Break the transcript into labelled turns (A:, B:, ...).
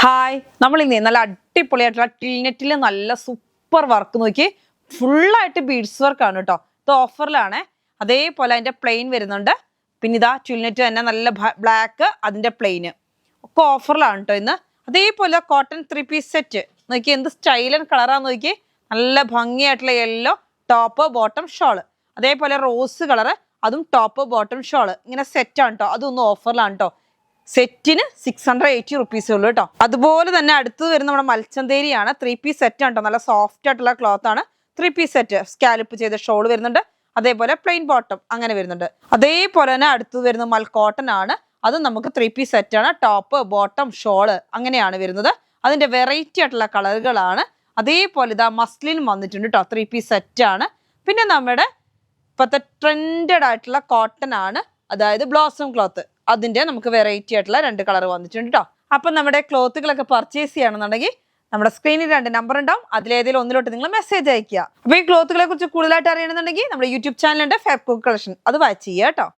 A: Hi, നമ്മൾ ഇന്ന് നല്ല അടിപൊളിയായിട്ടുള്ള ടിൽനെറ്റിൽ നല്ല സൂപ്പർ വർക്ക് നോക്കി ഫുള്ളായിട്ട് ബീഡ്സ് വർക്ക് ആണ് കേട്ടോ. ഇത് ഓഫറിലാണ്. അതേപോലെ അതിന്റെ പ്ലെയിൻ വരുന്നുണ്ട്. പിന്നെ ഇതാ ടിൽനെറ്റ് തന്നെ നല്ല ബ്ലാക്ക്, അതിന്റെ പ്ലെയിന് ഒക്കെ ഓഫറിലാണ് കേട്ടോ ഇന്ന്. അതേപോലെ കോട്ടൺ 3 പീസ് സെറ്റ് നോക്കി, എന്ത് സ്റ്റൈലൻ കളറാന്ന് നോക്കി. നല്ല ഭംഗിയായിട്ടുള്ള യെല്ലോ ടോപ്പ് ബോട്ടം ഷോള്, അതേപോലെ റോസ് കളറ്, അതും ടോപ്പ് ബോട്ടം ഷോള് ഇങ്ങനെ സെറ്റാണ് കേട്ടോ. അതൊന്നും ഓഫറിലാണ് കേട്ടോ. സെറ്റിന് 680 റുപ്പീസേ ഉള്ളൂ കേട്ടോ. അതുപോലെ തന്നെ അടുത്ത് വരുന്ന നമ്മുടെ മൽച്ചന്തേരിയാണ്. 3 പീസ് സെറ്റ് ആണ് കേട്ടോ. നല്ല സോഫ്റ്റ് ആയിട്ടുള്ള ക്ലോത്ത് ആണ്. 3 പീസ് സെറ്റ് സ്കാലപ്പ് ചെയ്ത ഷോൾ വരുന്നുണ്ട്. അതേപോലെ പ്ലെയിൻ ബോട്ടം അങ്ങനെ വരുന്നുണ്ട്. അതേപോലെ തന്നെ അടുത്ത് വരുന്ന മൽക്കോട്ടൺ ആണ്. അത് നമുക്ക് 3 പീസ് സെറ്റ് ആണ്. ടോപ്പ് ബോട്ടം ഷോള് അങ്ങനെയാണ് വരുന്നത്. അതിന്റെ വെറൈറ്റി ആയിട്ടുള്ള കളറുകളാണ്. അതേപോലെ ഇതാ മസ്ലിൻ വന്നിട്ടുണ്ട് കേട്ടോ. 3 പീസ് സെറ്റ് ആണ്. പിന്നെ നമ്മുടെ ഇപ്പോഴത്തെ ട്രെൻഡഡ് ആയിട്ടുള്ള കോട്ടൺ ആണ്, അതായത് ബ്ലോസം ക്ലോത്ത്. അതിന്റെ നമുക്ക് വെറൈറ്റി ആയിട്ടുള്ള 2 കളർ വന്നിട്ടുണ്ട് കേട്ടോ. അപ്പൊ നമ്മുടെ ക്ലോത്തുകളൊക്കെ പർച്ചേസ് ചെയ്യണമെന്നുണ്ടെങ്കിൽ നമ്മുടെ സ്ക്രീനിൽ 2 നമ്പർ ഉണ്ടാവും. അതിലേതെങ്കിലും ഒന്നിലോട്ട് നിങ്ങൾ മെസ്സേജ് അയക്കുക. അപ്പൊ ഈ ക്ലോത്തുകളെ കുറിച്ച് കൂടുതലായിട്ട് അറിയണമെന്നുണ്ടെങ്കിൽ നമ്മുടെ യൂട്യൂബ് ചാനലുണ്ട് ഫാബ്രിക് കളക്ഷൻ, അത് വാച്ച് ചെയ്യുക കേട്ടോ.